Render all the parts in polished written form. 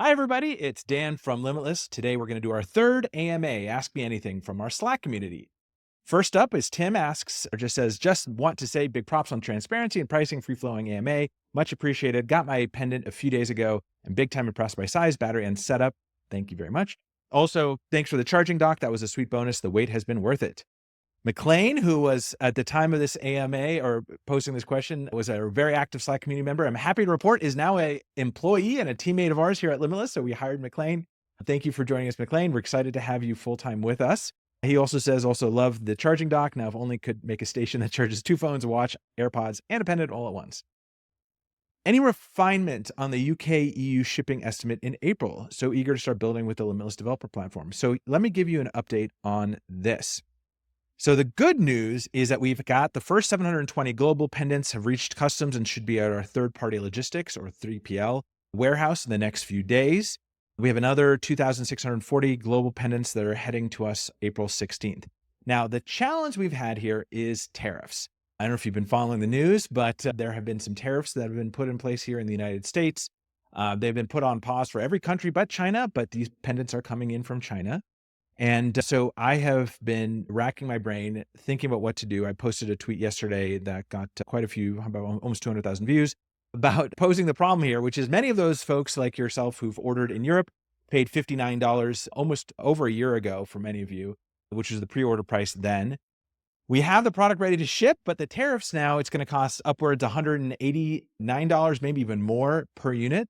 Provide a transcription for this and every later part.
Hi, everybody. It's Dan from Limitless. Today, we're going to do our third AMA, Ask Me Anything, from our Slack community. First up is Tim asks, or just says, just want to say big props on transparency and pricing, free-flowing AMA. Much appreciated. Got my pendant a few days ago and big time impressed by size, battery, and setup. Thank you very much. Also, thanks for the charging dock. That was a sweet bonus. The wait has been worth it. McLean, who was at the time of this AMA or posting this question, was a very active Slack community member. I'm happy to report is now a employee and a teammate of ours here at Limitless. So we hired McLean. Thank you for joining us, McLean. We're excited to have you full-time with us. He also says, also love the charging dock. Now, if only could make a station that charges 2 phones, a watch, AirPods, and a pendant all at once. Any refinement on the UK EU shipping estimate in April? So eager to start building with the Limitless developer platform. So let me give you an update on this. So the good news is that we've got the first 720 global pendants have reached customs and should be at our third-party logistics or 3PL warehouse in the next few days. We have another 2,640 global pendants that are heading to us April 16th. Now, the challenge we've had here is tariffs. I don't know if you've been following the news, but there have been some tariffs that have been put in place here in the United States. They've been put on pause for every country but China, but these pendants are coming in from China. And so I have been racking my brain thinking about what to do. I posted a tweet yesterday that got quite a few, about almost 200,000 views, about posing the problem here, which is many of those folks like yourself who've ordered in Europe paid $59 almost over a year ago for many of you, which was the pre-order price then. We have the product ready to ship, but the tariffs now, it's going to cost upwards $189, maybe even more per unit.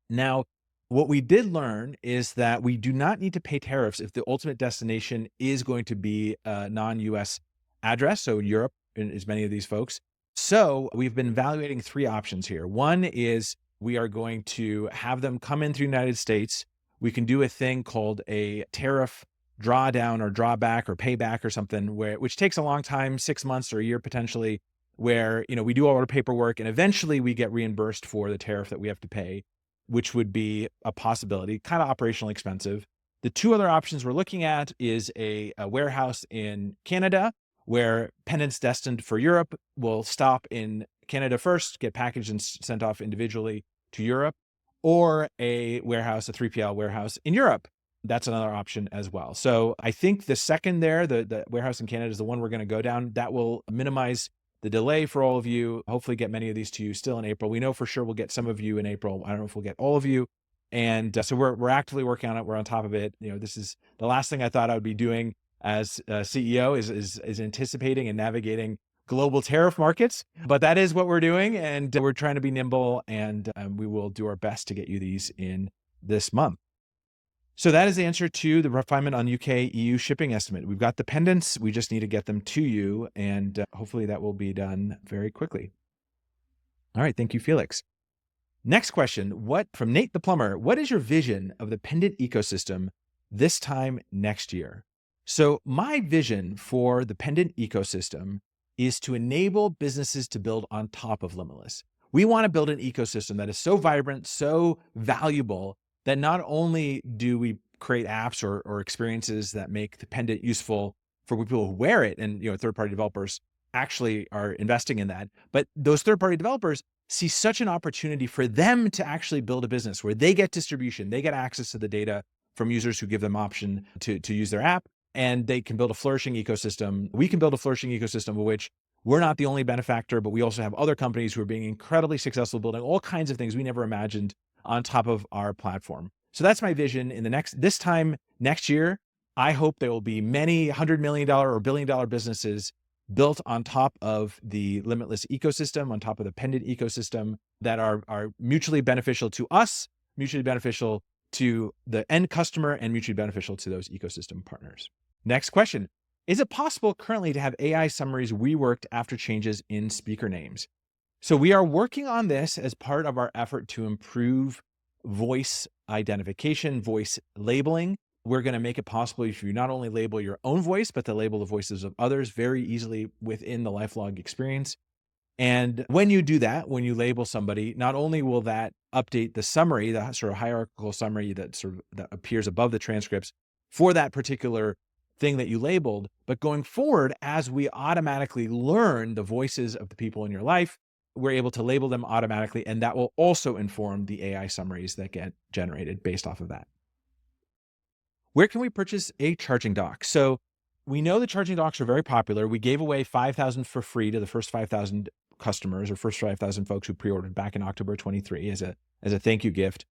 Now, what we did learn is that we do not need to pay tariffs if the ultimate destination is going to be a non-US address, so Europe, as many of these folks. So we've been evaluating 3 options here. One is we are going to have them come in through the United States. We can do a thing called a tariff drawdown or drawback or payback or something, which takes a long time, 6 months or a year potentially, where we do all our paperwork and eventually we get reimbursed for the tariff that we have to pay, which would be a possibility, kind of operationally expensive. The 2 other options we're looking at is a warehouse in Canada, where pendants destined for Europe will stop in Canada first, get packaged and sent off individually to Europe, or a warehouse, a 3PL warehouse in Europe. That's another option as well. So I think the second there, the warehouse in Canada is the one we're going to go down. That will minimize the delay for all of you, hopefully get many of these to you still in April. We know for sure we'll get some of you in April. I don't know if we'll get all of you. And so we're actively working on it. We're on top of it. This is the last thing I thought I would be doing as a CEO is anticipating and navigating global tariff markets, but that is what we're doing. And we're trying to be nimble and we will do our best to get you these in this month. So that is the answer to the refinement on UK EU shipping estimate. We've got the pendants. We just need to get them to you. And hopefully that will be done very quickly. All right. Thank you, Felix. Next question. From Nate the Plumber, what is your vision of the pendant ecosystem this time next year? So my vision for the pendant ecosystem is to enable businesses to build on top of Limitless. We want to build an ecosystem that is so vibrant, so valuable, that not only do we create apps or experiences that make the pendant useful for people who wear it, and third-party developers actually are investing in that, but those third-party developers see such an opportunity for them to actually build a business where they get distribution, they get access to the data from users who give them option to use their app, and they can build a flourishing ecosystem. We can build a flourishing ecosystem of which we're not the only benefactor, but we also have other companies who are being incredibly successful building all kinds of things we never imagined on top of our platform. So that's my vision. This time next year, I hope there will be many $100 million or $1 billion businesses built on top of the Limitless ecosystem, on top of the pendant ecosystem, that are mutually beneficial to us, mutually beneficial to the end customer, and mutually beneficial to those ecosystem partners. Next question. Is it possible currently to have AI summaries reworked after changes in speaker names? So we are working on this as part of our effort to improve voice identification, voice labeling. We're going to make it possible if you not only label your own voice, but to label the voices of others very easily within the Lifelog experience. And when you do that, when you label somebody, not only will that update the summary, the sort of hierarchical summary that appears above the transcripts for that particular thing that you labeled, but going forward, as we automatically learn the voices of the people in your life, we're able to label them automatically, and that will also inform the AI summaries that get generated based off of that. Where can we purchase a charging dock? So we know the charging docks are very popular. We gave away 5,000 for free to the first 5,000 customers or first 5,000 folks who pre-ordered back in October 23 as a thank you gift.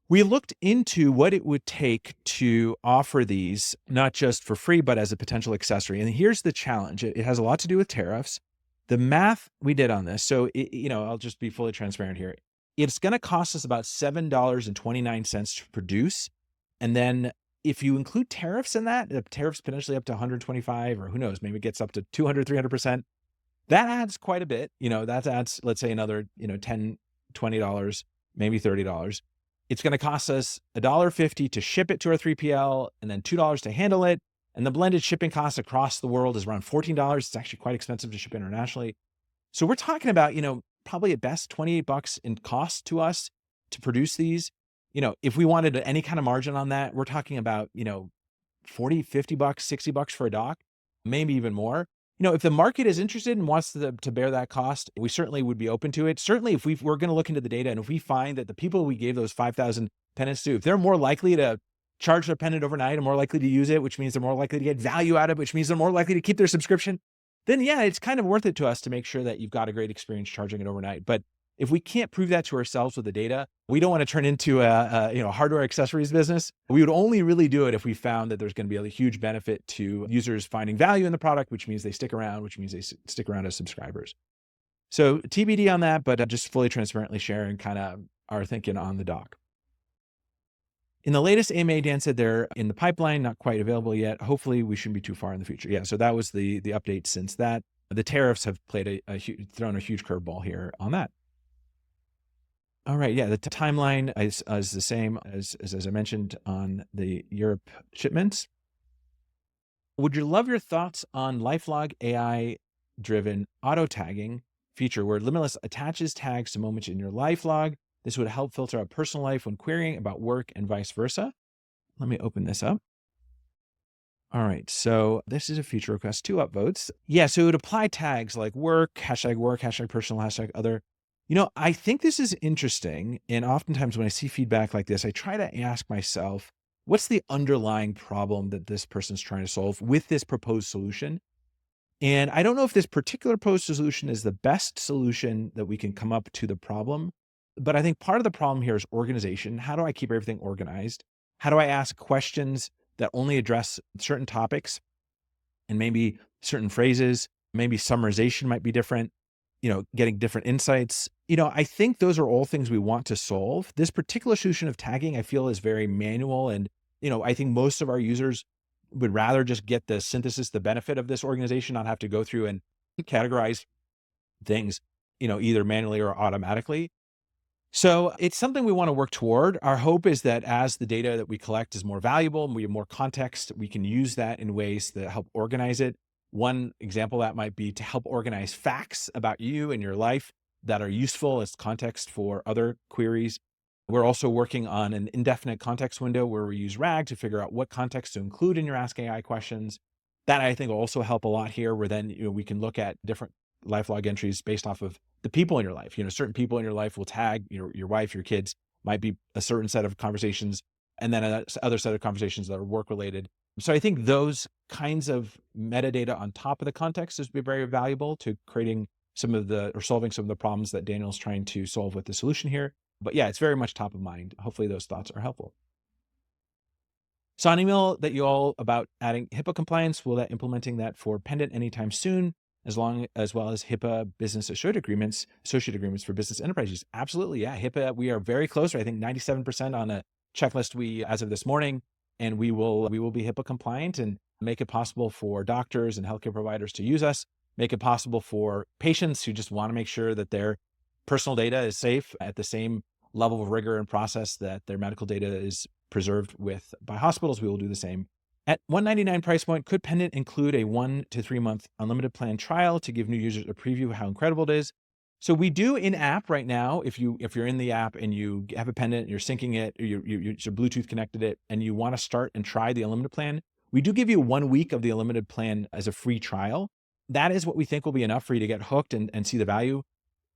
We looked into what it would take to offer these, not just for free, but as a potential accessory. And here's the challenge. It has a lot to do with tariffs. The math we did on this, so I'll just be fully transparent here. It's going to cost us about $7.29 to produce. And then if you include tariffs in that, the tariffs potentially up to 125, or who knows, maybe it gets up to 200, 300%. That adds quite a bit. That adds, let's say, another, $10, $20, maybe $30. It's going to cost us $1.50 to ship it to our 3PL and then $2 to handle it. And the blended shipping cost across the world is around $14. It's actually quite expensive to ship internationally. So we're talking about, probably at best $28 in cost to us to produce these. If we wanted any kind of margin on that, we're talking about, $40, $50, $60 for a dock, maybe even more. If the market is interested and wants to bear that cost, we certainly would be open to it. Certainly, if we're going to look into the data, and if we find that the people we gave those 5,000 pendants to, if they're more likely to charge their pendant overnight and more likely to use it, which means they're more likely to get value out of it, which means they're more likely to keep their subscription, then yeah, it's kind of worth it to us to make sure that you've got a great experience charging it overnight. But if we can't prove that to ourselves with the data, we don't want to turn into a hardware accessories business. We would only really do it if we found that there's going to be a huge benefit to users finding value in the product, which means they stick around, which means they stick around as subscribers. So TBD on that, but just fully transparently sharing kind of our thinking on the dock. In the latest AMA, Dan said they're in the pipeline, not quite available yet. Hopefully we shouldn't be too far in the future. Yeah, so that was the update since that. The tariffs have played thrown a huge curveball here on that. All right, yeah, the timeline is the same as I mentioned on the Europe shipments. Would you love your thoughts on Lifelog AI-driven auto-tagging feature where Limitless attaches tags to moments in your Lifelog? This would help filter out personal life when querying about work and vice versa. Let me open this up. All right, so this is a feature request, 2 upvotes. Yeah, so it would apply tags like work, hashtag personal, hashtag other. I think this is interesting. And oftentimes when I see feedback like this, I try to ask myself, what's the underlying problem that this person's trying to solve with this proposed solution? And I don't know if this particular proposed solution is the best solution that we can come up to the problem, but I think part of the problem here is organization. How do I keep everything organized? How do I ask questions that only address certain topics and maybe certain phrases? Maybe summarization might be different. Getting different insights. I think those are all things we want to solve. This particular solution of tagging, I feel, is very manual. And, I think most of our users would rather just get the synthesis, the benefit of this organization, not have to go through and categorize things, either manually or automatically. So it's something we want to work toward. Our hope is that as the data that we collect is more valuable and we have more context, we can use that in ways that help organize it. One example that might be to help organize facts about you and your life that are useful as context for other queries. We're also working on an indefinite context window where we use RAG to figure out what context to include in your Ask AI questions. That I think will also help a lot here, where then we can look at different Lifelog entries based off of the people in your life. Certain people in your life will tag your wife, your kids, might be a certain set of conversations, and then another set of conversations that are work related. So I think those kinds of metadata on top of the context is very valuable to creating solving some of the problems that Daniel's trying to solve with the solution here. But yeah, it's very much top of mind. Hopefully those thoughts are helpful. Saw an email that you all about adding HIPAA compliance. Will that implementing that for Pendant anytime soon, as well as HIPAA business associate agreements for business enterprises? Absolutely, yeah. HIPAA, we are very close. I think 97% on a checklist as of this morning. And we will be HIPAA compliant and make it possible for doctors and healthcare providers to use us, make it possible for patients who just want to make sure that their personal data is safe at the same level of rigor and process that their medical data is preserved with by hospitals. We will do the same. At $199 price point, could Pendant include a 1 to 3 month unlimited plan trial to give new users a preview of how incredible it is? So we do in app right now, if you're in the app and you have a Pendant, you're syncing it, or you're Bluetooth connected it, and you want to start and try the unlimited plan, we do give you 1 week of the unlimited plan as a free trial. That is what we think will be enough for you to get hooked and see the value.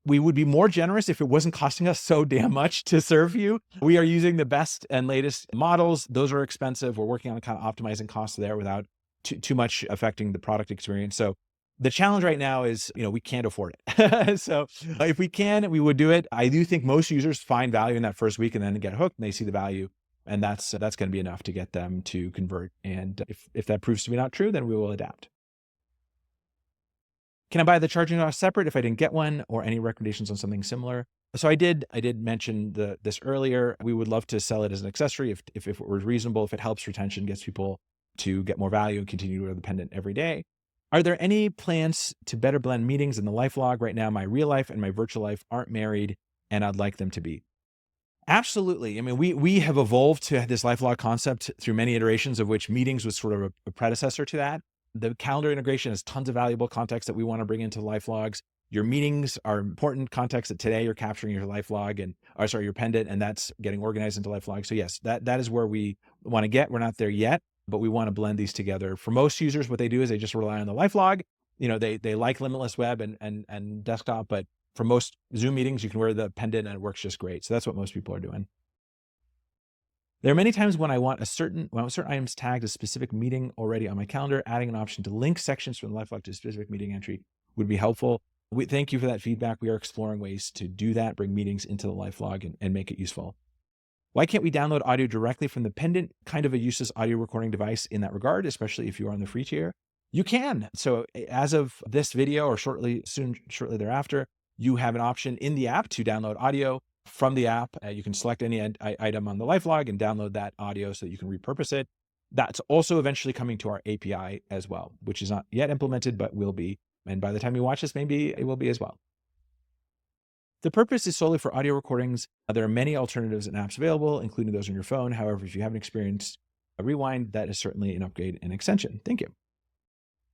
We would be more generous if it wasn't costing us so damn much to serve you. We are using the best and latest models. Those are expensive. We're working on kind of optimizing costs there without too much affecting the product experience. So the challenge right now is, we can't afford it. So if we can, we would do it. I do think most users find value in that first week and then get hooked and they see the value. And that's going to be enough to get them to convert. And if that proves to be not true, then we will adapt. Can I buy the charging cost separate if I didn't get one, or any recommendations on something similar? So I did mention this earlier. We would love to sell it as an accessory if it were reasonable, if it helps retention, gets people to get more value and continue to wear the pendant every day. Are there any plans to better blend meetings in the Lifelog? Right now, my real life and my virtual life aren't married, and I'd like them to be. Absolutely. I mean, we have evolved to this Lifelog concept through many iterations, of which meetings was sort of a predecessor to that. The calendar integration has tons of valuable context that we want to bring into Lifelogs. Your meetings are important context that today you're capturing your Lifelog your pendant, and that's getting organized into Lifelog. So yes, that is where we want to get. We're not there yet, but we want to blend these together. For most users, what they do is they just rely on the Lifelog. They like Limitless Web and desktop, but for most Zoom meetings, you can wear the pendant and it works just great. So that's what most people are doing. There are many times when I want certain items tagged a specific meeting already on my calendar. Adding an option to link sections from the Lifelog to a specific meeting entry would be helpful. We thank you for that feedback. We are exploring ways to do that, bring meetings into the Lifelog and make it useful. Why can't we download audio directly from the Pendant? Kind of a useless audio recording device in that regard, especially if you are on the free tier. You can. So as of this video or shortly thereafter, you have an option in the app to download audio from the app. You can select any item on the Lifelog and download that audio so that you can repurpose it. That's also eventually coming to our API as well, which is not yet implemented, but will be. And by the time you watch this, maybe it will be as well. The purpose is solely for audio recordings. There are many alternatives and apps available, including those on your phone. However, if you haven't experienced a rewind, that is certainly an upgrade and extension. Thank you.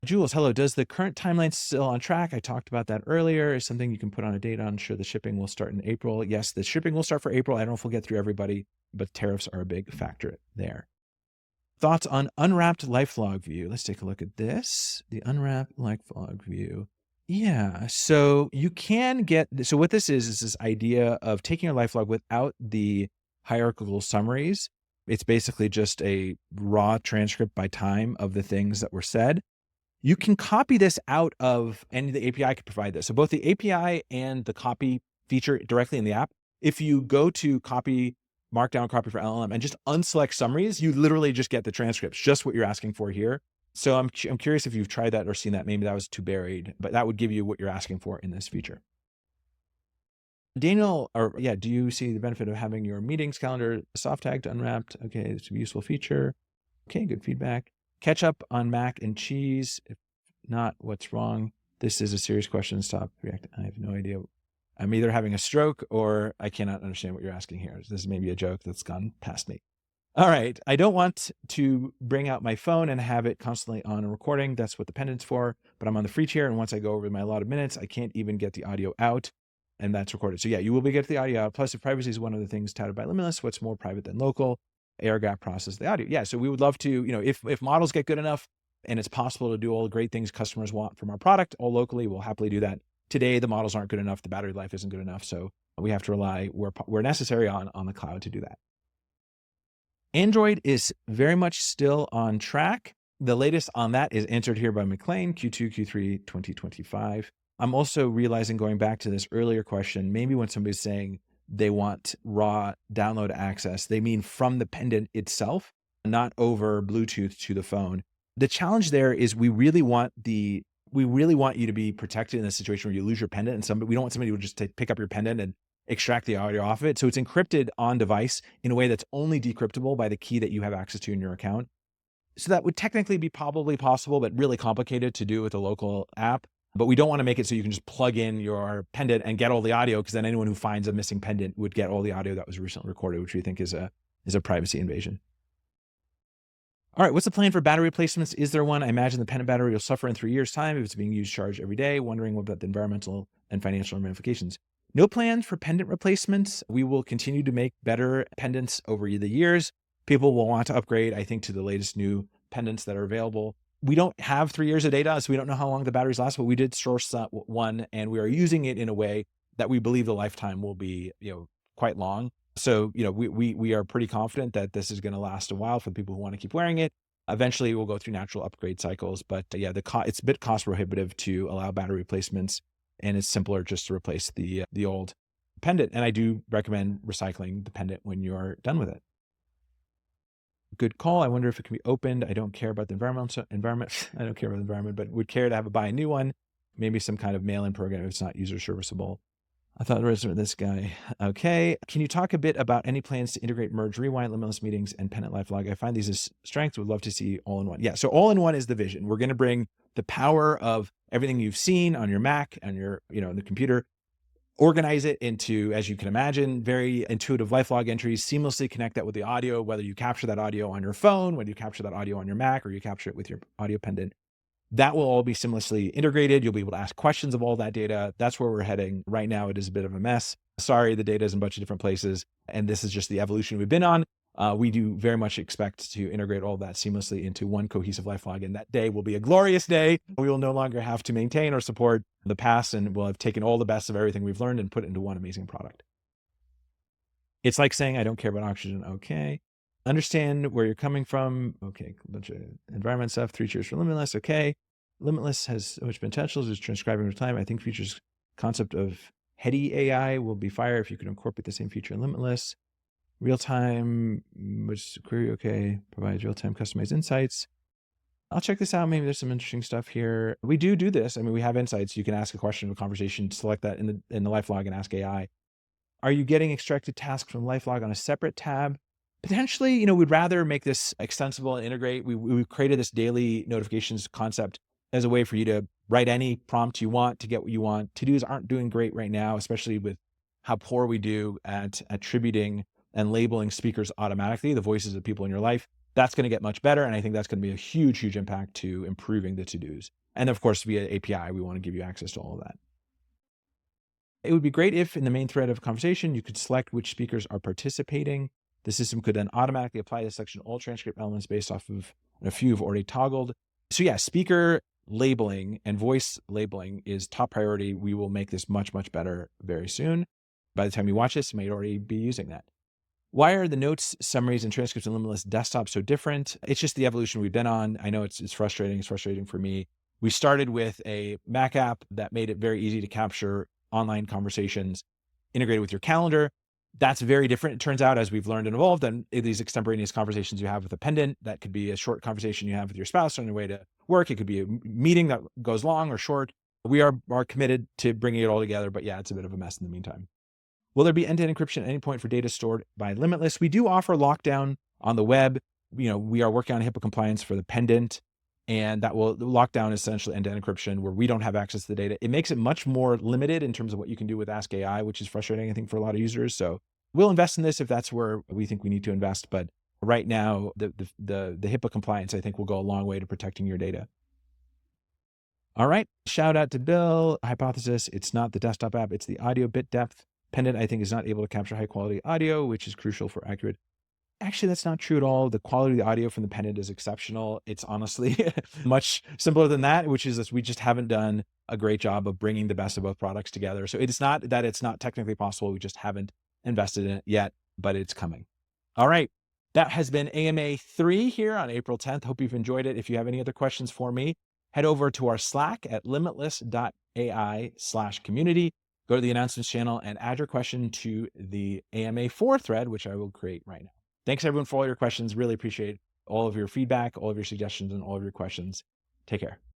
Jules, hello. Does the current timeline still on track? I talked about that earlier. Is something you can put on a date on? Sure, the shipping will start in April. Yes, the shipping will start for April. I don't know if we'll get through everybody, but tariffs are a big factor there. Thoughts on Unwrapped Lifelog view? Let's take a look at this. The Unwrapped Lifelog view. Yeah, so you can get, so what this is this idea of taking your Lifelog without the hierarchical summaries. It's basically just a raw transcript by time of the things that were said. You can copy this out of, and the API can provide this. So both the API and the copy feature directly in the app. If you go to copy, markdown copy for LLM and just unselect summaries, you literally just get the transcripts, just what you're asking for here. So I'm curious if you've tried that or seen that. Maybe that was too buried, but that would give you what you're asking for in this feature. Daniel, do you see the benefit of having your meetings calendar soft tagged Unwrapped? Okay, it's a useful feature. Okay, good feedback. Ketchup on mac and cheese. If not, what's wrong? This is a serious question. Stop reacting. I have no idea. I'm either having a stroke or I cannot understand what you're asking here. This is maybe a joke that's gone past me. All right. I don't want to bring out my phone and have it constantly on a recording. That's what the pendant's for, but I'm on the free tier. And once I go over my allotted minutes, I can't even get the audio out, and that's recorded. So yeah, you will be getting the audio out. Plus, if privacy is one of the things touted by Limitless, what's more private than local? Air gap process the audio. Yeah. So we would love to, if models get good enough and it's possible to do all the great things customers want from our product all locally, we'll happily do that. Today, the models aren't good enough. The battery life isn't good enough. So we have to rely where necessary on the cloud to do that. Android is very much still on track. The latest on that is answered here by McLean, Q2, Q3, 2025. I'm also realizing, going back to this earlier question, maybe when somebody's saying they want raw download access, they mean from the pendant itself, not over Bluetooth to the phone. The challenge there is we really want you to be protected in a situation where you lose your pendant, and we don't want somebody to just pick up your pendant and extract the audio off of it. So it's encrypted on device in a way that's only decryptable by the key that you have access to in your account. So that would technically be probably possible, but really complicated to do with a local app. But we don't want to make it so you can just plug in your pendant and get all the audio, because then anyone who finds a missing pendant would get all the audio that was recently recorded, which we think is a privacy invasion. All right, what's the plan for battery replacements? Is there one? I imagine the pendant battery will suffer in 3 years' time if it's being used charged every day. Wondering what about the environmental and financial ramifications. No plans for pendant replacements. We will continue to make better pendants over the years. People will want to upgrade, I think, to the latest new pendants that are available. We don't have 3 years of data, so we don't know how long the batteries last, but we did source one, and we are using it in a way that we believe the lifetime will be, quite long. So, we are pretty confident that this is going to last a while for the people who want to keep wearing it. Eventually, we'll go through natural upgrade cycles, but yeah, it's a bit cost prohibitive to allow battery replacements, and it's simpler just to replace the old pendant. And I do recommend recycling the pendant when you're done with it. Good call. I wonder if it can be opened. I don't care about the environment. I don't care about the environment, but would care to have buy a new one. Maybe some kind of mail-in program if it's not user serviceable. I thought the rest of this guy. Okay. Can you talk a bit about any plans to integrate, merge, rewind, Limitless meetings, and Pendant Lifelog? I find these as strengths. Would love to see all in one. Yeah. So all in one is the vision. We're going to bring the power of everything you've seen on your Mac and your, the computer, organize it into, as you can imagine, very intuitive Lifelog entries, seamlessly connect that with the audio, whether you capture that audio on your phone, whether you capture that audio on your Mac, or you capture it with your audio pendant. That will all be seamlessly integrated. You'll be able to ask questions of all that data. That's where we're heading. Right now, it is a bit of a mess. Sorry, the data is in a bunch of different places, and this is just the evolution we've been on. We do very much expect to integrate all of that seamlessly into one cohesive Lifelog, and that day will be a glorious day. We will no longer have to maintain or support the past, and we'll have taken all the best of everything we've learned and put it into one amazing product. It's like saying, I don't care about oxygen. Okay. Understand where you're coming from. Okay. A bunch of environment stuff. 3 cheers for Limitless. Okay. Limitless has so much potential. It's transcribing over time. I think features concept of heady AI will be fire if you can incorporate the same feature in Limitless. Real time, which query, okay, provides real time customized insights. I'll check this out. Maybe there's some interesting stuff here. We do this. I mean, we have insights. You can ask a question, a conversation, select that in the Lifelog and ask AI. Are you getting extracted tasks from Lifelog on a separate tab? Potentially, we'd rather make this extensible and integrate. We've created this daily notifications concept as a way for you to write any prompt you want to get what you want. To-dos aren't doing great right now, especially with how poor we do at attributing and labeling speakers automatically, the voices of people in your life. That's going to get much better. And I think that's going to be a huge, huge impact to improving the to-dos. And of course, via API, we want to give you access to all of that. It would be great if in the main thread of a conversation, you could select which speakers are participating. The system could then automatically apply to section all transcript elements based off of a few you've already toggled. So yeah, speaker labeling and voice labeling is top priority. We will make this much, much better very soon. By the time you watch this, you may already be using that. Why are the notes, summaries, and transcripts in Limitless desktop so different? It's just the evolution we've been on. I know it's frustrating. It's frustrating for me. We started with a Mac app that made it very easy to capture online conversations integrated with your calendar. That's very different, it turns out, as we've learned and evolved, than these extemporaneous conversations you have with a pendant. That could be a short conversation you have with your spouse on your way to work. It could be a meeting that goes long or short. We are committed to bringing it all together, but yeah, it's a bit of a mess in the meantime. Will there be end-to-end encryption at any point for data stored by Limitless? We do offer lockdown on the web. We are working on HIPAA compliance for the pendant, and that will lockdown essentially end-to-end encryption where we don't have access to the data. It makes it much more limited in terms of what you can do with Ask AI, which is frustrating, I think, for a lot of users. So we'll invest in this if that's where we think we need to invest. But right now, the HIPAA compliance, I think, will go a long way to protecting your data. All right. Shout out to Bill. Hypothesis, it's not the desktop app, it's the audio bit depth. Pendant, I think, is not able to capture high quality audio, which is crucial for accurate. Actually, that's not true at all. The quality of the audio from the Pendant is exceptional. It's honestly much simpler than that, which is we just haven't done a great job of bringing the best of both products together. So it's not that it's not technically possible. We just haven't invested in it yet, but it's coming. All right. That has been AMA 3 here on April 10th. Hope you've enjoyed it. If you have any other questions for me, head over to our Slack at limitless.ai/community. Go to the announcements channel and add your question to the AMA 4 thread, which I will create right now. Thanks everyone for all your questions. Really appreciate all of your feedback, all of your suggestions, and all of your questions. Take care.